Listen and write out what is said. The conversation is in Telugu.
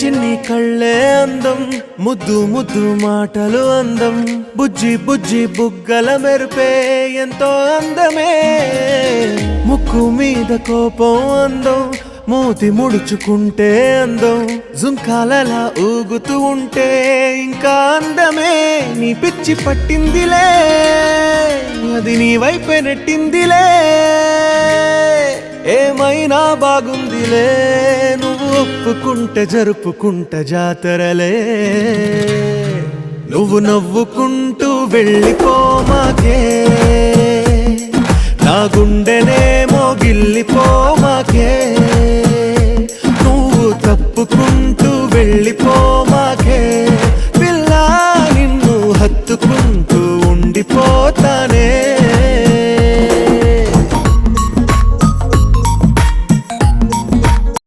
చిన్ని కళ్ళే అందం, ముద్దు ముద్దు మాటలు అందం, బుజ్జి బుజ్జి బుగ్గల మెరుపే ఎంతో అందమే. ముక్కు మీద కోపం అందం, మూతి ముడుచుకుంటే అందం, జుంకాలలా ఊగుతూ ఉంటే ఇంకా అందమే. నీ పిచ్చి పట్టిందిలే, అది నీ వైపే నెట్టిందిలే. ఏమైనా బాగుందిలే, నువ్వు ఒప్పుకుంటే జరుపుకుంట జాతరలే. నువ్వు నవ్వుకుంటూ వెళ్ళిపోమాకే, నా గుండెనేమో గిల్లిపోమాకే.